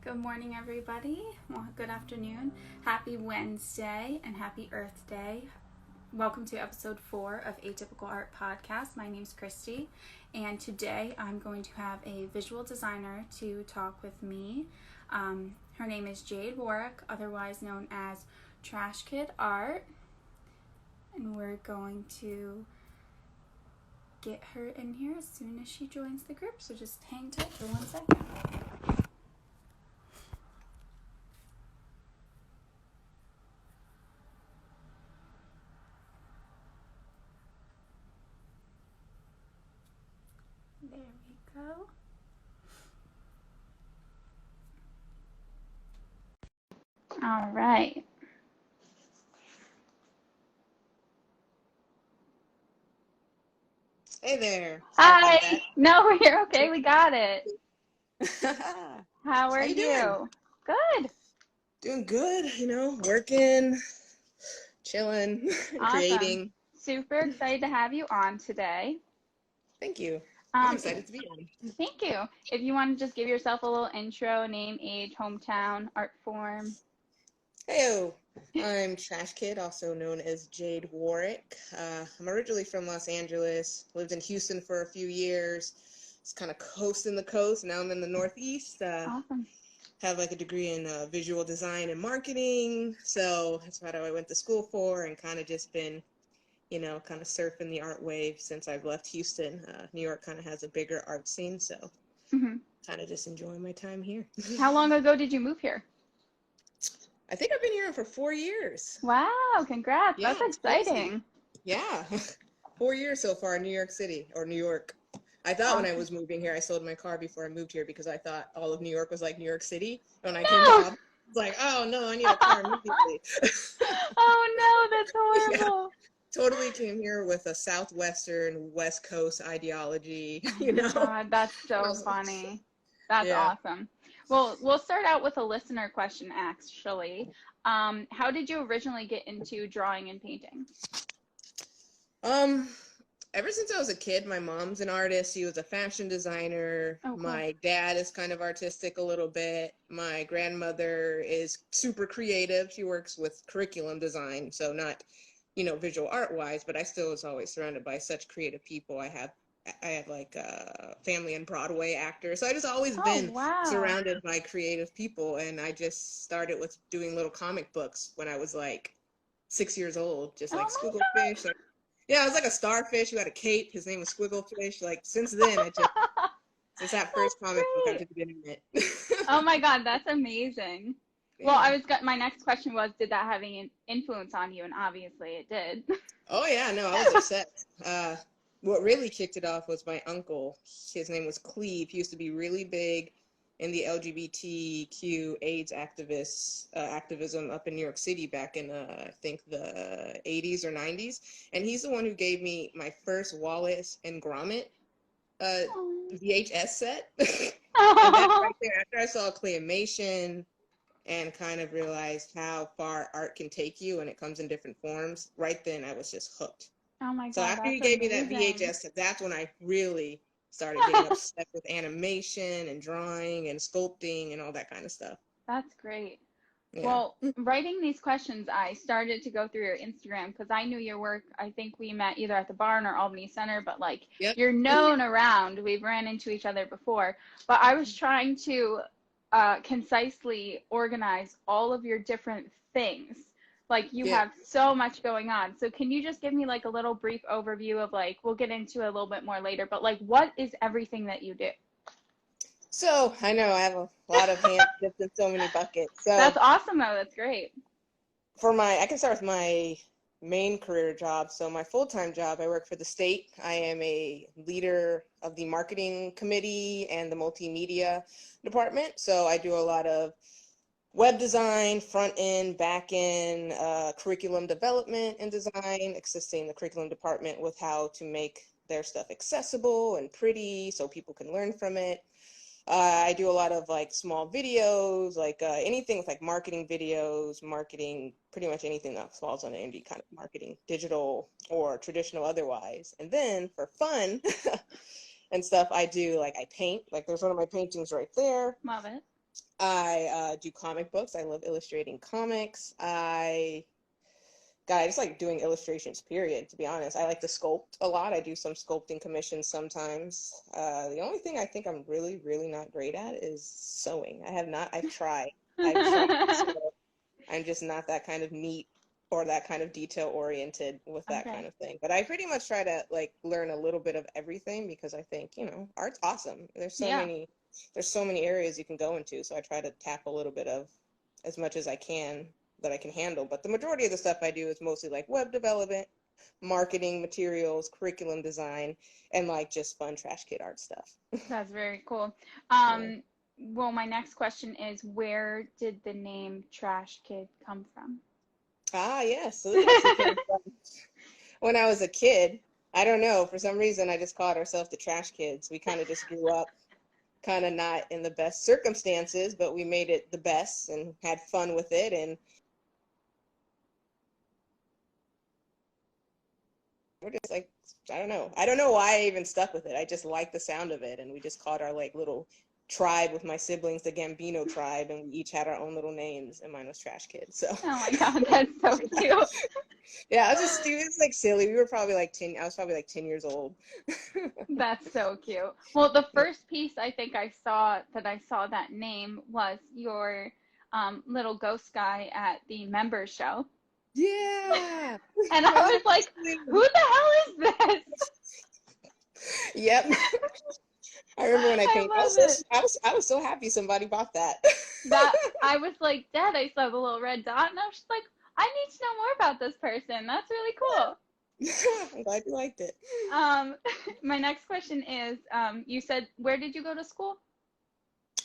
Good morning, everybody. Well, good afternoon. Happy Wednesday and happy Earth Day. Welcome to episode 4 of Atypical Art Podcast. My name's Christy, and today I'm going to have a visual designer to talk with me. Her name is Jade Warrick, otherwise known as Trash Kid Art, and we're going to get her in here as soon as she joins the group, so just hang tight for 1 second. There we go. All right. Hey there. Hi. No, you're okay. We got it. How are you doing? Good. Doing good, working, chilling, Awesome. creating. Super excited to have you on today. Thank you. I'm excited to be on. Thank you. If you want to just give yourself a little intro, name, age, hometown, art form. Heyo. I'm Trash Kid, also known as Jade Warrick. I'm originally from Los Angeles, lived in Houston for a few years. It's kind of coasting the coast. Now I'm in the Northeast. Awesome. Have like a degree in visual design and marketing. So that's what I went to school for, and kind of just been, kind of surfing the art wave since I've left Houston. New York kind of has a bigger art scene, so kind of just enjoying my time here. How long ago did you move here? I think I've been here for 4 years. Wow, congrats. Yeah, that's exciting. Yeah, 4 years so far in New York City, or New York. I thought when I was moving here, I sold my car before I moved here because I thought all of New York was like New York City. When I came up, I was like, oh no, I need a car immediately. Oh no, that's horrible. Yeah, totally came here with a Southwestern, West Coast ideology, God, that's so funny. That's awesome. Well, we'll start out with a listener question, actually. How did you originally get into drawing and painting? Ever since I was a kid, my mom's an artist. She was a fashion designer. Oh, cool. My dad is kind of artistic a little bit. My grandmother is super creative. She works with curriculum design, so not, visual art wise, but I still was always surrounded by such creative people. I had like family and Broadway actors. So I just always been surrounded by creative people. And I just started with doing little comic books when I was like 6 years old, just like Squigglefish. Yeah, I was like a starfish who had a cape. His name was Squigglefish. Like since then, since that first comic book, I've just been in it. Oh my God, that's amazing. Yeah. Well, my next question was, did that have any influence on you? And obviously it did. Oh yeah, no, I was obsessed. What really kicked it off was my uncle. His name was Cleve. He used to be really big in the LGBTQ AIDS activism up in New York City back in, I think, the 80s or 90s. And he's the one who gave me my first Wallace and Gromit VHS set. And that's right there. After I saw Claymation and kind of realized how far art can take you when it comes in different forms, right then I was just hooked. Oh my God. So after you gave me that VHS, that's when I really started getting obsessed with animation and drawing and sculpting and all that kind of stuff. That's great. Yeah. Well, writing these questions, I started to go through your Instagram because I knew your work. I think we met either at the Barn or Albany Center, but like you're known around. We've ran into each other before. But I was trying to concisely organize all of your different things. Like you have so much going on. So can you just give me like a little brief overview of like, we'll get into it a little bit more later, but like what is everything that you do? So I know I have a lot of hands dipped in so many buckets. So that's awesome though. That's great. I can start with my main career job. So my full-time job, I work for the state. I am a leader of the marketing committee and the multimedia department. So I do a lot of web design, front end, back end, curriculum development and design, assisting the curriculum department with how to make their stuff accessible and pretty so people can learn from it. I do a lot of like small videos, like anything with like marketing videos, pretty much anything that falls on any kind of marketing, digital or traditional otherwise. And then for fun and stuff, I paint. Like there's one of my paintings right there. Love it. I do comic books. I love illustrating comics. I just like doing illustrations, period, to be honest. I like to sculpt a lot. I do some sculpting commissions sometimes. The only thing I think I'm really, really not great at is sewing. I've tried. I've tried to sew. I'm just not that kind of neat or that kind of detail oriented with that Okay. kind of thing. But I pretty much try to like learn a little bit of everything because I think, art's awesome. Yeah. There's so many areas you can go into. So I try to tap a little bit of as much as I can that I can handle. But the majority of the stuff I do is mostly like web development, marketing materials, curriculum design, and like just fun trash kid art stuff. That's very cool. Yeah. Well, my next question is, where did the name Trash Kid come from? Ah, yes. So this actually came from when I was a kid. I don't know. For some reason, I just called ourselves the Trash Kids. We kind of just grew up kind of not in the best circumstances, but we made it the best and had fun with it. And we're just like, I don't know. I don't know why I even stuck with it. I just liked the sound of it. And we just called our like little tribe with my siblings the Gambino tribe. And we each had our own little names. And mine was Trash Kid. So, Oh my God, that's so cute. yeah, I was just, it was like silly. We were probably like 10, I was probably like 10 years old. That's so cute. Well, the first piece I think I saw that name was your little ghost guy at the members show. Yeah. And I was like, who the hell is this? Yep. I remember when I came. I love it. I was so happy somebody bought that. That I was like, Dad, I saw the little red dot, and I was just like, I need to know more about this person. That's really cool. I'm glad you liked it. My next question is, you said, where did you go to school?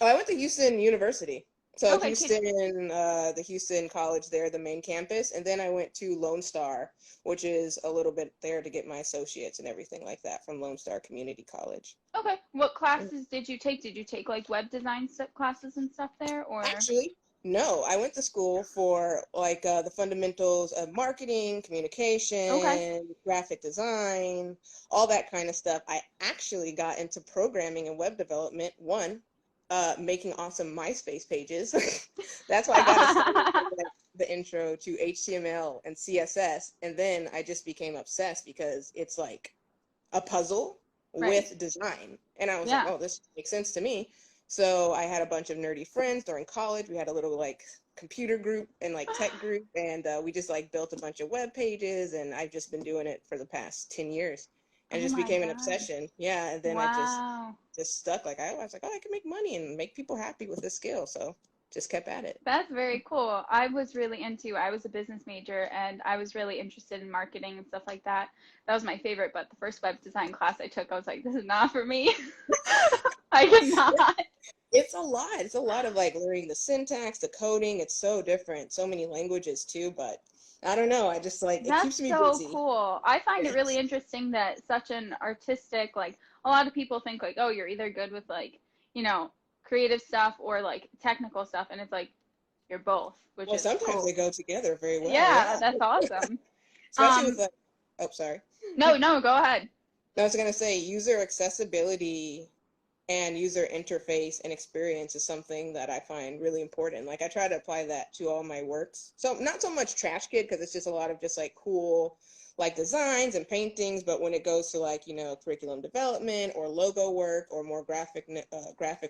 Oh, I went to Houston University. So Okay, the Houston College there, the main campus, and then I went to Lone Star, which is a little bit there to get my associates and everything like that from Lone Star Community College. okay. What classes did you take? Did you take like web design classes and stuff there, or? Actually, no, I went to school for like the fundamentals of marketing, Okay. communication, graphic design, all that kind of stuff. I actually got into programming and web development, making awesome MySpace pages. That's why I got into the intro to HTML and CSS. And then I just became obsessed because it's like a puzzle Right. with design. And I was like, Yeah. oh, this makes sense to me. So I had a bunch of nerdy friends during college. We had a little like computer group and like tech group, and we just like built a bunch of web pages. And I've just been doing it for the past 10 years, and it Oh just my became an God. obsession. Yeah, and then I Wow. just stuck. Like I was like, oh, I can make money and make people happy with this skill. So just kept at it. That's very cool. I was a business major and I was really interested in marketing and stuff like that. That was my favorite, but the first web design class I took, I was like, this is not for me. I did not. It's a lot. It's a lot of like learning the syntax, the coding. It's so different. So many languages too, but I don't know. I just like it keeps That's me so busy. cool. I find it really Yes. interesting that such an artistic, like a lot of people think like, oh, you're either good with like, creative stuff or like technical stuff, and it's like you're both, which Well, is sometimes they cool. go together very well. Yeah, Yeah. that's awesome. Especially with Um, like, oh, sorry. no, no, go ahead. No, I was gonna say user accessibility and user interface and experience is something that I find really important. Like I try to apply that to all my works. So not so much Trash Kid because it's just a lot of just like cool like designs and paintings, but when it goes to like, curriculum development or logo work or more graphic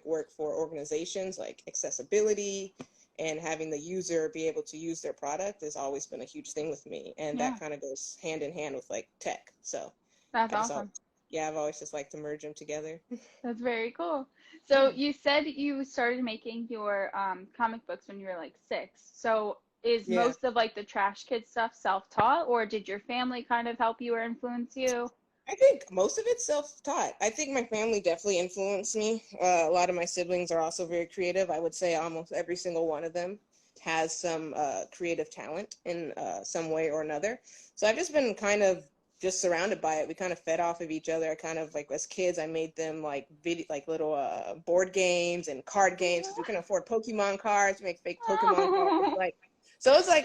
work for organizations, like accessibility and having the user be able to use their product has always been a huge thing with me. And Yeah, that kind of goes hand in hand with like tech. So that's I just always, awesome. yeah, I've always just liked to merge them together. That's very cool. So Yeah. you said you started making your comic books when you were like 6. So is Yeah. most of like the Trash Kid stuff self-taught, or did your family kind of help you or influence you? I think most of it's self-taught. I think my family definitely influenced me. A lot of my siblings are also very creative. I would say almost every single one of them has some creative talent in some way or another. So I've just been kind of just surrounded by it. We kind of fed off of each other. I kind of like as kids, I made them like like little board games and card games because we couldn't afford Pokemon cards. We make fake Pokemon cards. Oh, Like so, it's like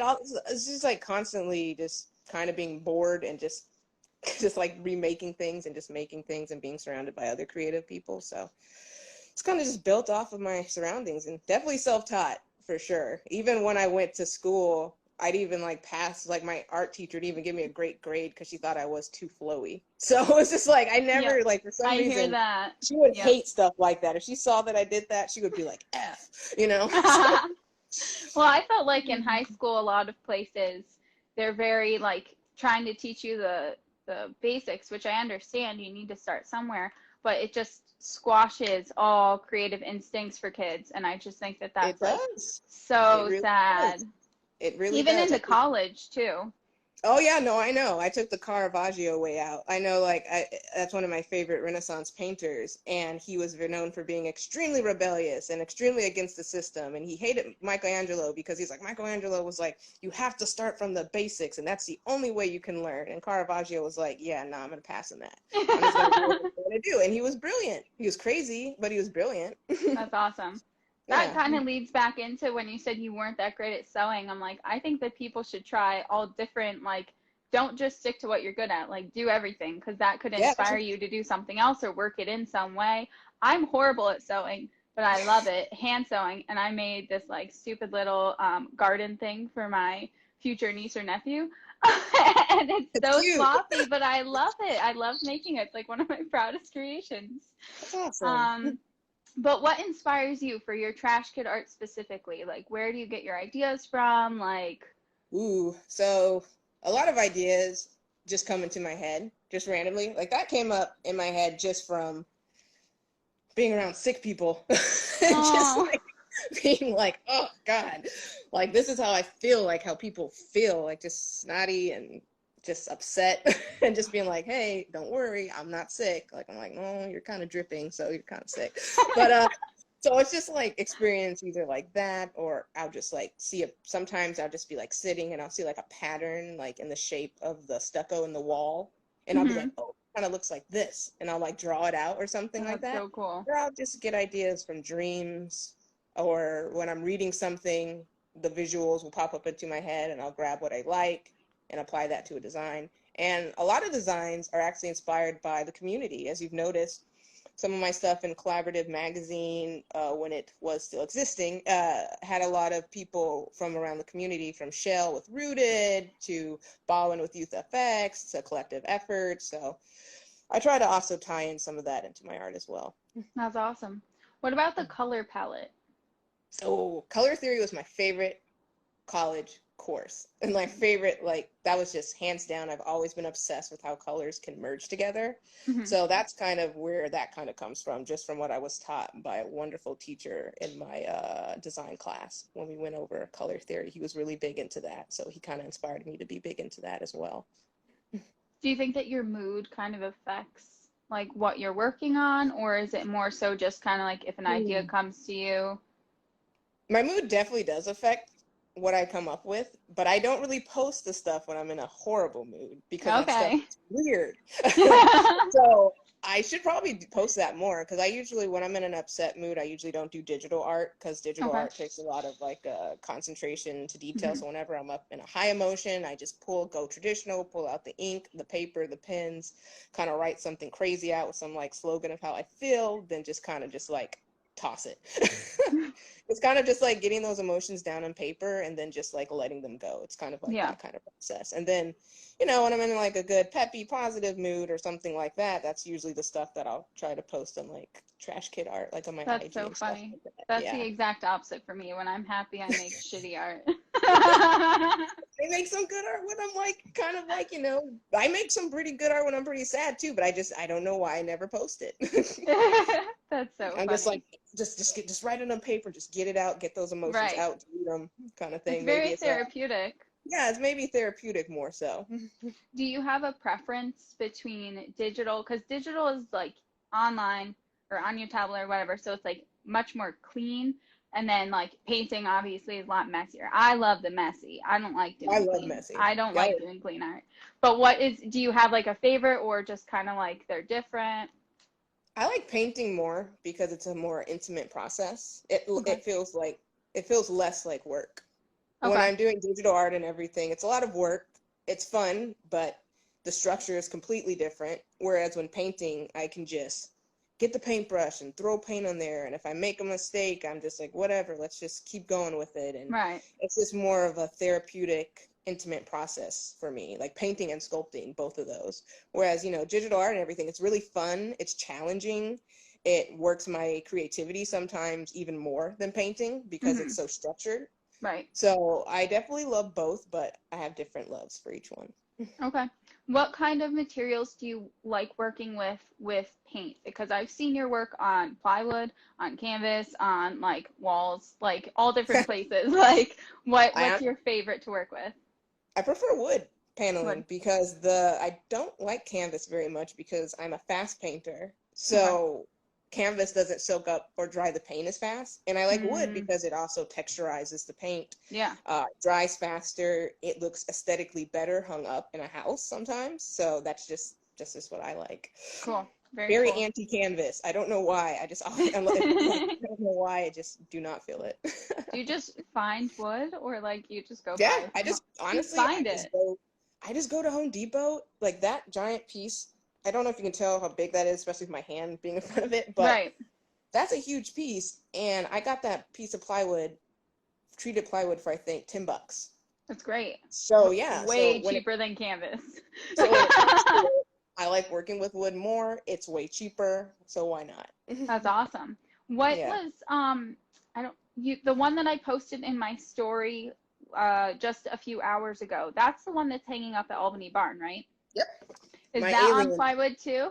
it's just like constantly just kind of being bored and just just like remaking things and just making things and being surrounded by other creative people. So it's kind of just built off of my surroundings, and definitely self-taught for sure. Even when I went to school, I'd even like pass, like my art teacher would even give me a great grade because she thought I was too flowy. So it was just like, I never, Yep. like for some I hear reason, that. she would Yep. hate stuff like that. If she saw that I did that, she would be like, F, you know? So, Well, I felt like in high school, a lot of places, they're very like trying to teach you the basics, which I understand you need to start somewhere, but it just squashes all creative instincts for kids, and I just think that it that's like does. It so really sad. does. It really Even does. into I think. college too. Oh yeah, no, I know. I took the Caravaggio way out. I know, like, that's one of my favorite Renaissance painters, and he was known for being extremely rebellious and extremely against the system. And he hated Michelangelo because he's like, Michelangelo was like, you have to start from the basics, and that's the only way you can learn. And Caravaggio was like, yeah, no, I'm gonna pass on that. I'm just gonna do what I'm gonna do. And he was brilliant. He was crazy, but he was brilliant. That's awesome. That Yeah. kind of leads back into when you said you weren't that great at sewing. I'm like, I think that people should try all different, like, don't just stick to what you're good at. Like, do everything because that could Yeah. inspire you to do something else or work it in some way. I'm horrible at sewing, but I love it, hand sewing. And I made this, like, stupid little garden thing for my future niece or nephew. And it's It's so cute. sloppy, but I love it. I love making it. It's like one of my proudest creations. That's awesome. But what inspires you for your trash kid art specifically? Like, where do you get your ideas from? Like, Ooh, so a lot of ideas just come into my head, just randomly. Like that came up in my head just from being around sick people. Just oh, like being like, oh God, like this is how I feel, like how people feel, like just snotty and just upset and just being like, hey, don't worry, I'm not sick. Like I'm like, no, you're kind of dripping, so you're kind of sick. But so it's just like experience either like that, or I'll just like see sometimes I'll just be like sitting and I'll see like a pattern like in the shape of the stucco in the wall, and I'll be like, oh, it kind of looks like this, and I'll like draw it out or something like that's that. so cool. Or I'll just get ideas from dreams, or when I'm reading something, the visuals will pop up into my head and I'll grab what I like and apply that to a design. And a lot of designs are actually inspired by the community. As you've noticed, some of my stuff in Collaborative Magazine, when it was still existing, had a lot of people from around the community, from Shell with Rooted to Baldwin with Youth FX to Collective Effort. So I try to also tie in some of that into my art as well. That's awesome. What about the color palette? So color theory was my favorite college course, and my favorite, like that was just hands down. I've always been obsessed with how colors can merge together. So that's kind of where that kind of comes from, just from what I was taught by a wonderful teacher in my design class. When we went over color theory, he was really big into that, so he kind of inspired me to be big into that as well. Do you think that your mood kind of affects like what you're working on, or is it more so just kind of like if an idea comes to you? My mood definitely does affect what I come up with, but I don't really post the stuff when I'm in a horrible mood because that stuff Okay. is weird. So I should probably post that more, because I usually, when I'm in an upset mood, I usually don't do digital art, because digital Okay. art takes a lot of like concentration to detail. So whenever I'm up in a high emotion, I just go traditional, pull out the ink, the paper, the pens, kind of write something crazy out with some like slogan of how I feel, then just kind of just like toss it. It's kind of just like getting those emotions down on paper and then just like letting them go. It's kind of like Yeah. that kind of process. And then, when I'm in like a good peppy positive mood or something like that, that's usually the stuff that I'll try to post on like Trash Kid Art, like on my That's IG so and stuff funny. like that. That's the Yeah. exact opposite for me. When I'm happy, I make shitty art. They make some good art when I'm like kind of like, I make some pretty good art when I'm pretty sad too, but I don't know why I never post it. That's so I'm just like, funny. just write it on paper, just get it out, get those emotions Right. out, delete them, kind of It's thing. Maybe very it's therapeutic. yeah, it's maybe therapeutic more so. Do you have a preference between digital? Because digital is like online or on your tablet or whatever, so it's like much more clean. And then like painting obviously is a lot messier. I love the messy. I don't like I doing love clean. messy. I don't Yeah, like doing clean art. But do you have like a favorite or just kind of like they're different? I like painting more because it's a more intimate process. It Okay. it feels less like work. When Okay. I'm doing digital art and everything, it's a lot of work. It's fun, but the structure is completely different. Whereas when painting, I can just get the paintbrush and throw paint on there. And if I make a mistake, I'm just like, whatever, let's just keep going with it. And Right. it's just more of a therapeutic, intimate process for me, like painting and sculpting, both of those. Whereas, you know, digital art and everything, it's really fun. It's challenging. It works my creativity sometimes even more than painting because it's so structured. Right. So I definitely love both, but I have different loves for each one. Okay. What kind of materials do you like working with paint? Because I've seen your work on plywood, on canvas, on like walls, like all different places. Like what's your favorite to work with? I prefer wood paneling Wood. because I don't like canvas very much because I'm a fast painter. So canvas doesn't soak up or dry the paint as fast. And I like wood because it also texturizes the paint. Yeah. Dries faster. It looks aesthetically better hung up in a house sometimes. So that's just what I like. Cool. Very Cool. anti-canvas. I don't know why. I don't know why. I just do not feel it. Do you just find wood or like you just go Yeah, buy I just honestly I just go to Home Depot, like that giant piece. I don't know if you can tell how big that is, especially with my hand being in front of it, but that's a huge piece. And I got that piece of plywood, treated plywood, for I think $10. That's great. So yeah, way cheaper than canvas. So when it comes to it, I like working with wood more. It's way cheaper, so why not? That's awesome. What was the one that I posted in my story just a few hours ago? That's the one that's hanging up at Albany Barn, right? Yep. Is that on plywood too?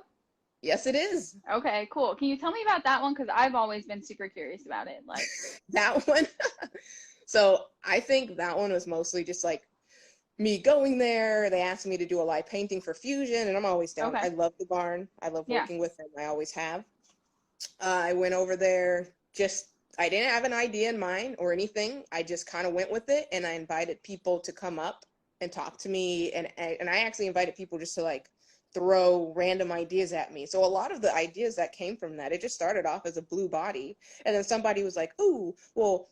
Yes, it is. Okay, cool. Can you tell me about that one? Because I've always been super curious about it. Like that one. So I think that one was mostly just like me going there. They asked me to do a live painting for Fusion, and I'm always down. I love the barn. I love working with them. I always have. I went over there. I didn't have an idea in mind or anything. I just kind of went with it, and I invited people to come up and talk to me, and I actually invited people just to like throw random ideas at me. So a lot of the ideas that came from that, it just started off as a blue body, and then somebody was like, "Ooh, well,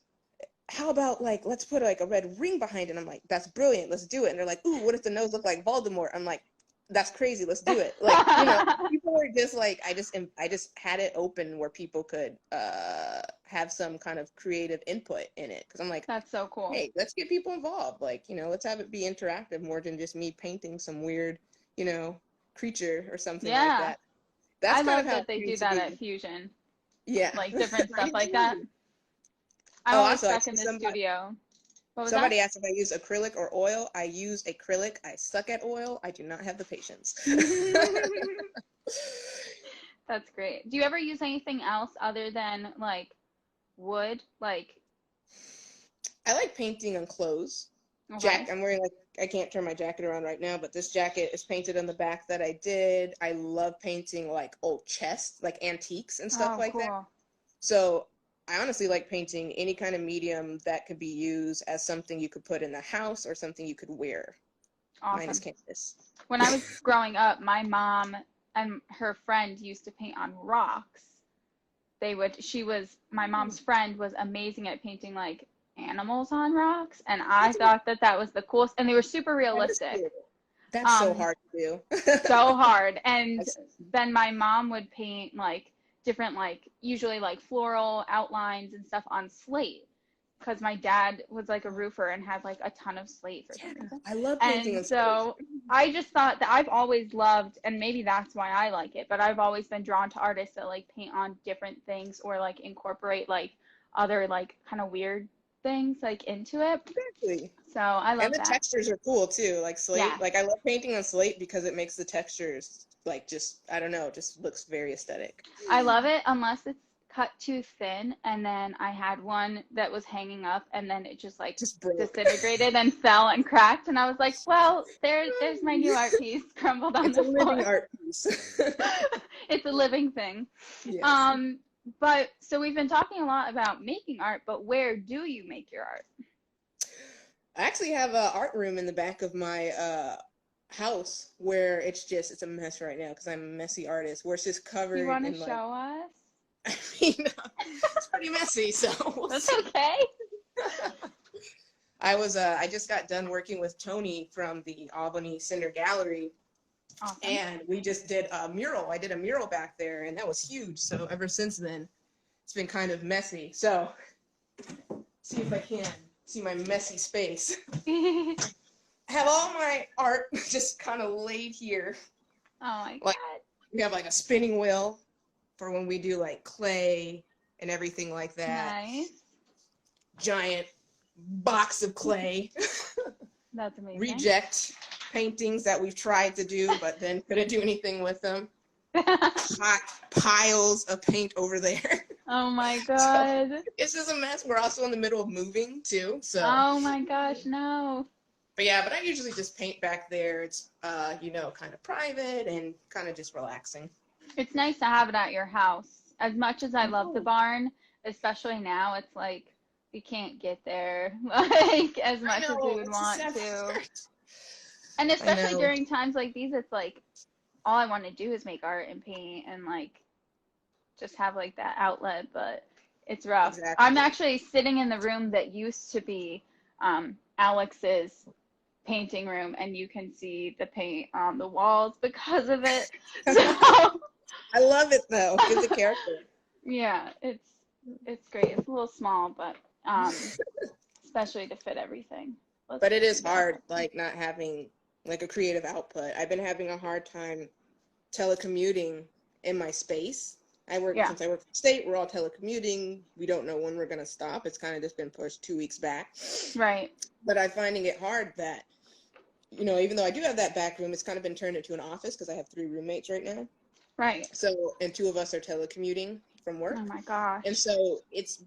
how about like let's put like a red ring behind it?" And I'm like, "That's brilliant, let's do it." And they're like, "Ooh, what if the nose looked like Voldemort?" I'm like, "That's crazy, let's do it." Like, you know, people were just like, I just had it open where people could have some kind of creative input in it, because I'm like, that's so cool. Hey, let's get people involved. Like, you know, let's have it be interactive more than just me painting some weird, you know, creature or something like that. That's I love that they do that at Fusion. Yeah, like different stuff like that. I'm always stuck in the studio. Somebody asked if I use acrylic or oil. I use acrylic. I suck at oil. I do not have the patience. That's great. Do you ever use anything else other than like wood? Like, I like painting on clothes. I'm wearing like, I can't turn my jacket around right now, but this jacket is painted on the back that I did. I love painting like old chests, like antiques and stuff like that. So I honestly like painting any kind of medium that could be used as something you could put in the house or something you could wear. Minus canvas. When I was growing up, my mom and her friend used to paint on rocks. My mom's friend was amazing at painting like animals on rocks, and I thought that was the coolest, and they were super realistic. That's so hard to do. So hard. And then my mom would paint like different, like usually like floral outlines and stuff on slate, because my dad was like a roofer and had like a ton of slate for some reason. I love painting on slate. So I just thought that I've always loved, and maybe that's why I like it, but I've always been drawn to artists that like paint on different things or like incorporate like other like kind of weird things like into it. Exactly. So I love that. And the textures are cool too, like slate. Yeah. Like I love painting on slate because it makes the textures like just, I don't know, just looks very aesthetic. I love it unless it's cut too thin, and then I had one that was hanging up and then it just like disintegrated and fell and cracked, and I was like, well, there's my new art piece crumbled on the floor. It's a living art piece. It's a living thing. Yes. But so we've been talking a lot about making art, but where do you make your art? I actually have an art room in the back of my house where it's a mess right now because I'm a messy artist, where it's just covered. You want to show us? I mean, it's pretty messy, so that's okay. I just got done working with Tony from the Albany Center Gallery, Awesome. And we just did a mural. I did a mural back there, and that was huge. So ever since then, it's been kind of messy. So see if I can see my messy space. I have all my art just kind of laid here. Oh my Like, God. we have like a spinning wheel for when we do like clay and everything like that. Nice. Giant box of clay. That's amazing. Reject paintings that we've tried to do, but then couldn't do anything with them. Piles of paint over there. Oh my God. So, it's just a mess. We're also in the middle of moving too. So. Oh my gosh, no. But yeah, but I usually just paint back there. It's, kind of private and kind of just relaxing. It's nice to have it at your house. As much as I love the barn, especially now, it's like we can't get there like as much as we would want to. And especially during times like these, it's like all I want to do is make art and paint and like just have like that outlet, but it's rough. Exactly. I'm actually sitting in the room that used to be Alex's painting room, and you can see the paint on the walls because of it. So I love it though. It's a character. Yeah, it's great. It's a little small, but especially to fit everything. But it is hard, like not having like a creative output. I've been having a hard time telecommuting in my space. Since I work for the state, we're all telecommuting. We don't know when we're going to stop. It's kind of just been pushed 2 weeks back. Right. But I'm finding it hard that, even though I do have that back room, it's kind of been turned into an office because I have 3 roommates right now. Right. So, and 2 of us are telecommuting from work. Oh my gosh. And so it's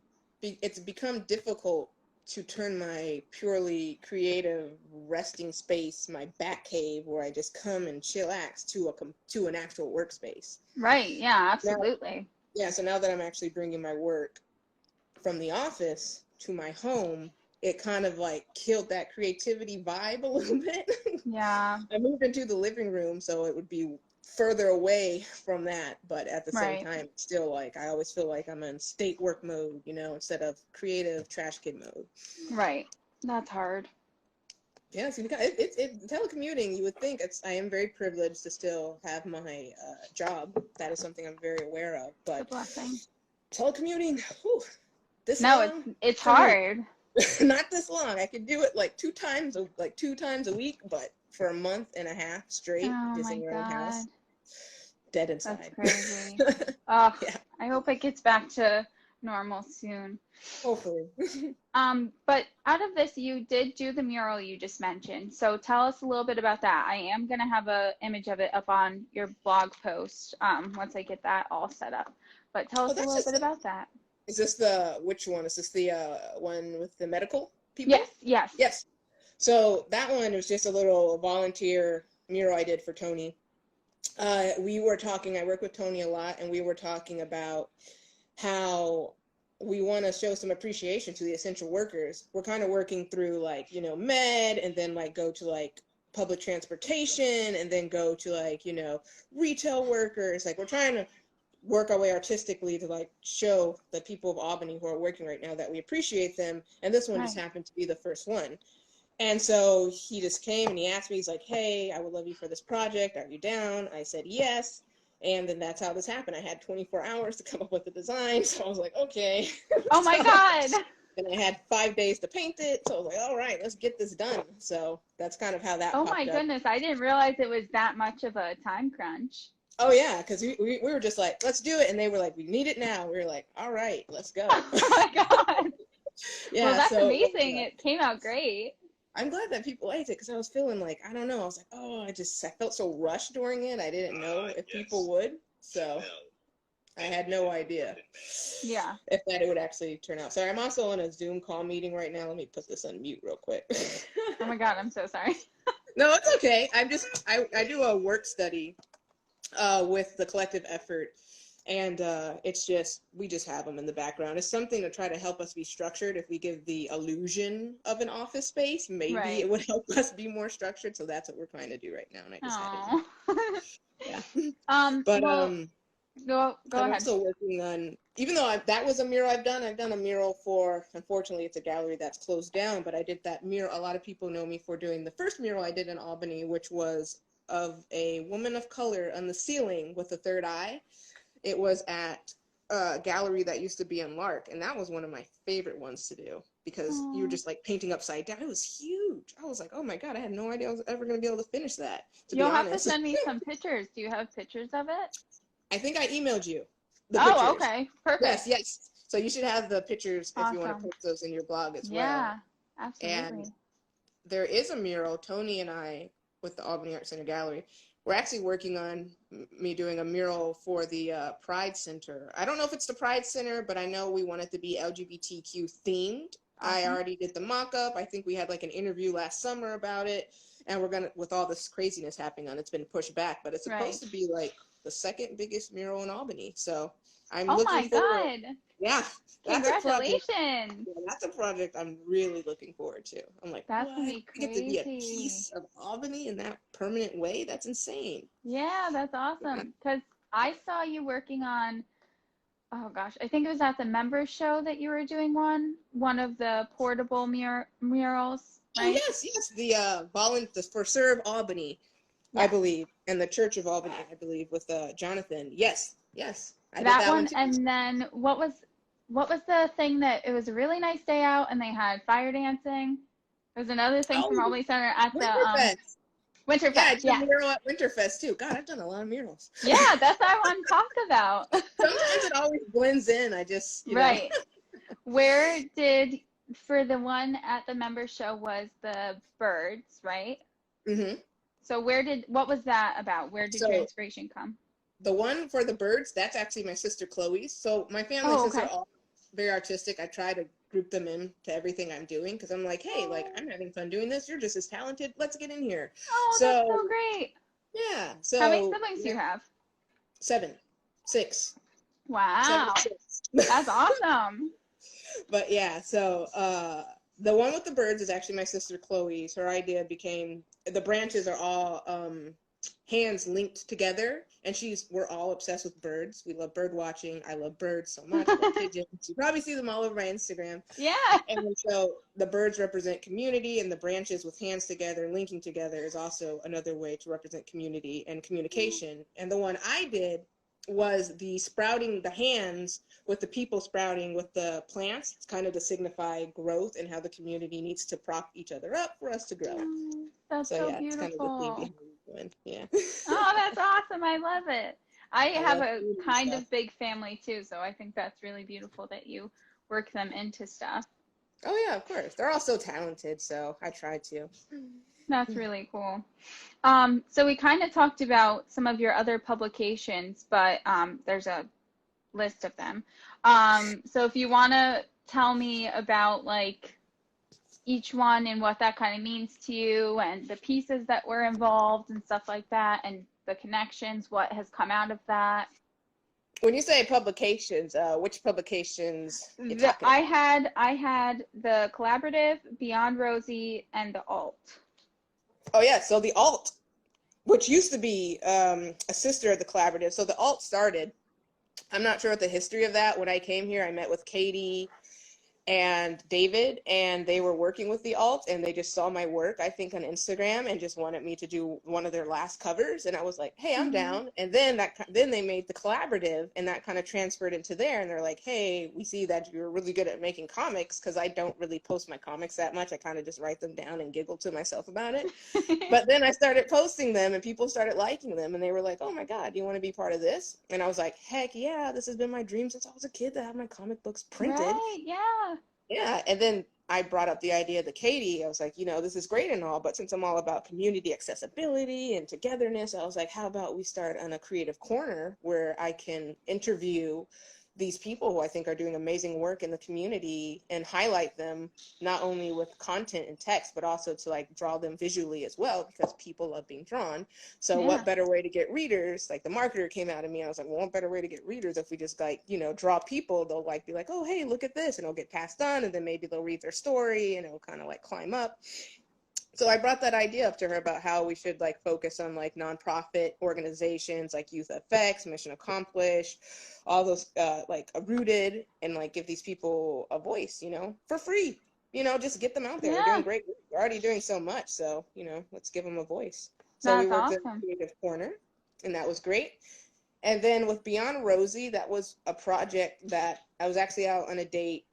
become difficult to turn my purely creative resting space, my back cave where I just come and chillax, to an actual workspace. Right. Yeah, absolutely. So now that I'm actually bringing my work from the office to my home, it kind of like killed that creativity vibe a little bit. Yeah. I moved into the living room, so it would be further away from that, but at the same time, still like I always feel like I'm in state work mode, instead of creative trash kid mode. Right. That's hard. Yeah, so it's telecommuting. You would think I am very privileged to still have my job. That is something I'm very aware of. But it's a blessing. Telecommuting, it's hard. Not this long. I could do it like 2 times a week, but for a month and a half straight, just in your own house. Dead inside. That's crazy. Oh, yeah. I hope it gets back to normal soon. Hopefully. But out of this, you did do the mural you just mentioned. So tell us a little bit about that. I am going to have an image of it up on your blog post once I get that all set up. But tell us a little bit about that. Is this which one? Is this the one with the medical people? Yes. So that one was just a little volunteer mural I did for Tony. I work with Tony a lot, and we were talking about how we want to show some appreciation to the essential workers. We're kind of working through med, and then go to public transportation, and then go to retail workers. We're trying to work our way artistically to show the people of Albany who are working right now that we appreciate them. And this one just happened to be the first one. And so he just came and he asked me, he's like, hey, I would love you for this project. Are you down? I said, yes. And then that's how this happened. I had 24 hours to come up with the design. So I was like, okay. Oh my God. And I had 5 days to paint it. So I was like, all right, let's get this done. So that's kind of how that popped my goodness. I didn't realize it was that much of a time crunch. Oh yeah, because we were just like, let's do it. And they were like, we need it now. We were like, all right, let's go. Oh my God. Yeah, well, that's amazing. It came out great. I'm glad that people liked it because I was feeling I don't know. I was like, I felt so rushed during it. I didn't know if people would. So I had no idea. Yeah. If that it would actually turn out. Sorry, I'm also on a Zoom call meeting right now. Let me put this on mute real quick. Oh my God, I'm so sorry. No, it's okay. I do a work study with the collective effort. And we just have them in the background. It's something to try to help us be structured. If we give the illusion of an office space, maybe it would help us be more structured. So that's what we're trying to do right now. And I just had it. Yeah. But go ahead. I'm still working on, even though that was a mural I've done a mural for, unfortunately, it's a gallery that's closed down, but I did that mural. A lot of people know me for doing the first mural I did in Albany, which was of a woman of color on the ceiling with a third eye. It was at a gallery that used to be in Lark, and that was one of my favorite ones to do because you were Aw. just like painting upside down. It was huge. I was like, oh my God, I had no idea I was ever going to be able to finish that, to be You'll have to honest. send me some pictures. Do you have pictures of it? I think I emailed you the Oh, pictures. okay. Perfect. Yes. So you should have the pictures if you want to Awesome. post those in your blog as well. Yeah, And absolutely. there is a mural, Tony and I, with the Albany Art Center Gallery, we're actually working on me doing a mural for the Pride Center. I don't know if it's the Pride Center, but I know we want it to be LGBTQ themed. I Awesome. already did the mock-up. I think we had like an interview last summer about it. And we're gonna, with all this craziness happening on, it's been pushed back, but it's Right. supposed to be like the second biggest mural in Albany. So I'm Oh my looking forward. God. Yeah, that's a project. Congratulations. Yeah, that's a project I'm really looking forward to. I'm like, That's what? gonna I be get to be a crazy. piece of Albany in that permanent way? That's insane. Yeah, that's Yeah. awesome. Because I saw you working on, oh gosh, I think it was at the members show that you were doing one of the portable murals, Oh right? yes, the for Serve Albany, I Yes. believe, and the Church of Albany, I believe, with Jonathan. Yes, I did That that one one, too. and then what was the thing that it was a really nice day out and they had fire dancing? There was another thing from Oh, Albany Center at the Winterfest. Yeah, I Winterfest. did a Yes. mural at Winterfest too. God, I've done a lot of murals. Yeah, that's what I want to talk about. Sometimes it always blends in. I just, Right. Where did, for the one at the members show was the birds, right? hmm So what was that about? Where did your So inspiration come? the one for the birds, that's actually my sister Chloe's. So my family, Oh, since they're okay. all very artistic, I try to group them in to everything I'm doing because I'm like, hey, like Oh, I'm having fun doing this. You're just as talented. Let's get in here. oh, that's So so great. yeah, How many so siblings do you yeah, have? 7, 6, 7, Wow, 6. that's awesome. But yeah, so the one with the birds is actually my sister Chloe's. Her idea became the branches are all hands linked together, and we're all obsessed with birds. We love bird watching. I love birds so much. I love pigeons. You probably see them all over my Instagram. Yeah. And so the birds represent community, and the branches with hands together, linking together, is also another way to represent community and communication. And the one I did was the hands with the people sprouting with the plants. It's kind of to signify growth and how the community needs to prop each other up for us to grow. Oh, that's So so yeah, it's kind of the theme beautiful. behind the one. Yeah. Oh, that's awesome. I love it. I I have love a food and kind stuff. of big family too, so I think that's really beautiful that you work them into stuff. Oh yeah, of course. They're all so talented, so I try to. That's really cool. So we kind of talked about some of your other publications, but there's a list of them. So if you want to tell me about like each one and what that kind of means to you and the pieces that were involved and stuff like that and the connections, what has come out of that. When you say publications, which publications you talking I about? had the collaborative, Beyond Rosie, and the alt. Oh yeah, so the alt, which used to be a sister of the collaborative. So the alt started. I'm not sure what the history of that. When I came here, I met with Katie and David, and they were working with the alt, and they just saw my work, I think, on Instagram, and just wanted me to do one of their last covers. And I was like, hey, I'm Mm-hmm. down. And then they made the collaborative, and that kind of transferred into there. And they're like, hey, we see that you're really good at making comics, because I don't really post my comics that much. I kind of just write them down and giggle to myself about it. But then I started posting them, and people started liking them, and they were like, oh my God, do you want to be part of this? And I was like, heck yeah, this has been my dream since I was a kid to have my comic books printed. Right, yeah. Yeah, and then I brought up the idea to Katie. I was like, this is great and all, but since I'm all about community accessibility and togetherness, I was like, how about we start on a creative corner where I can interview these people who I think are doing amazing work in the community and highlight them not only with content and text, but also to like draw them visually as well, because people love being drawn. So Yeah. what better way to get readers? Like the marketer came out of me. I was like, well, what better way to get readers if we just like, draw people? They'll like be like, oh, hey, look at this. And it'll get passed on. And then maybe they'll read their story and it'll kind of like climb up. So I brought that idea up to her about how we should like focus on like nonprofit organizations like Youth FX, Mission Accomplished, all those like Rooted, and like give these people a voice, for free. Just get them out there. They're Yeah. doing great. They're already doing so much. So, let's give them a voice. So we That's worked in awesome. the creative corner, and that was great. And then with Beyond Rosie, that was a project that I was actually out on a date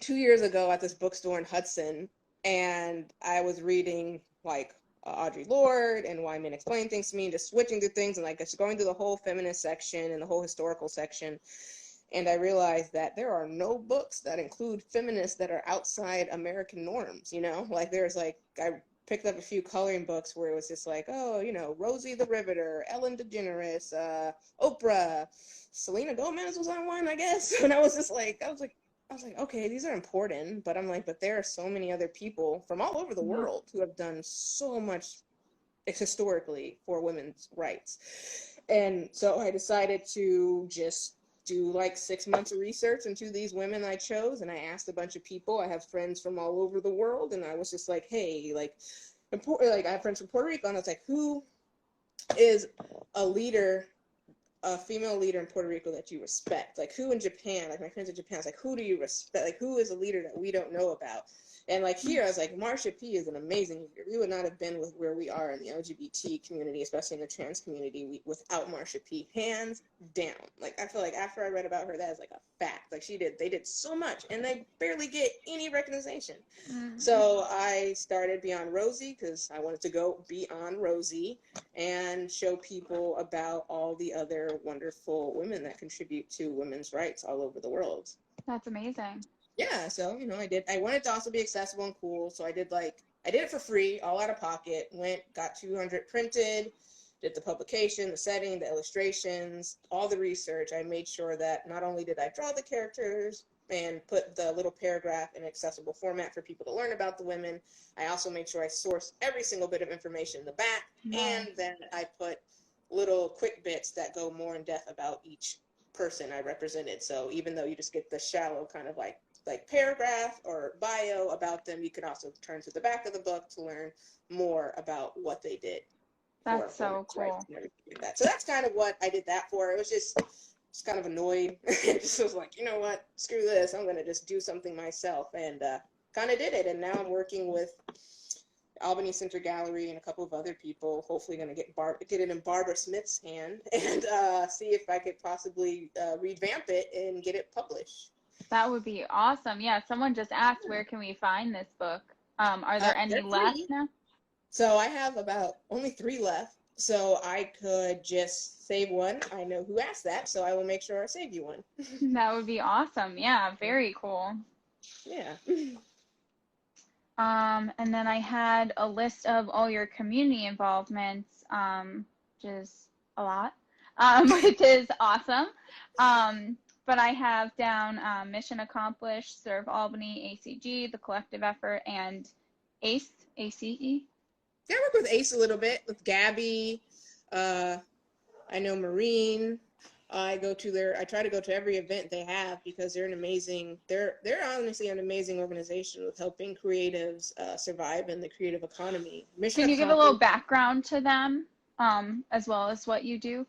2 years ago at this bookstore in Hudson, and I was reading like Audre Lorde and Why Men Explain Things to Me, and just switching through things and like just going through the whole feminist section and the whole historical section. And I realized that there are no books that include feminists that are outside American norms, you know? Like there's like, I picked up a few coloring books where it was just like, oh, you know, Rosie the Riveter, Ellen DeGeneres, Oprah, Selena Gomez was on one, I guess. And I was like, okay, these are important, but I'm like, but there are so many other people from all over the Yeah. world who have done so much historically for women's rights. And so I decided to just do like 6 months of research into these women I chose, and I asked a bunch of people. I have friends from all over the world, and I was just like, hey, like I have friends from Puerto Rico, and I was like, who is a leader, a female leader in Puerto Rico that you respect? Like who in Japan, like my friends in Japan, I was like, who do you respect? Like who is a leader that we don't know about? And like here, I was like, Marsha P is an amazing leader. We would not have been with where we are in the LGBT community, especially in the trans community, without Marsha P. Hands down. Like I feel like after I read about her, that is like a fact. Like they did so much, and they barely get any recognition. Mm. So I started Beyond Rosie because I wanted to go beyond Rosie and show people about all the other wonderful women that contribute to women's rights all over the world. That's amazing. Yeah, so I wanted to also be accessible and cool, so I did it for free, all out of pocket, got 200 printed, did the publication, the setting, the illustrations, all the research. I made sure that not only did I draw the characters and put the little paragraph in accessible format for people to learn about the women, I also made sure I sourced every single bit of information in the back, Nice. and then I put little quick bits that go more in depth about each person I represented. So even though you just get the shallow kind of like paragraph or bio about them, you can also turn to the back of the book to learn more about what they did for That's so women's rights cool. and everything like that. So that's kind of what I did that for. It was just kind of annoyed. It just was like, you know what, screw this, I'm gonna just do something myself, and kind of did it. And now I'm working with Albany Center Gallery and a couple of other people, hopefully going to get it in Barbara Smith's hand and see if I could possibly revamp it and get it published. That would be awesome. Yeah, someone just asked, where can we find this book? Are there any They're left free. now? So I have about only 3 left. So I could just save one. I know who asked that, so I will make sure I save you one. That would be awesome. Yeah, very cool. Yeah. And then I had a list of all your community involvements, which is a lot, which is awesome. But I have down Mission Accomplished, Serve Albany, ACG, The Collective Effort, and ACE, ACE. Yeah, I work with Ace a little bit, with Gabby. I know Marine. I try to go to every event they have because they're honestly an amazing organization with helping creatives survive in the creative economy. Mission Can you give a little Accomplished. background to them, as well as what you do?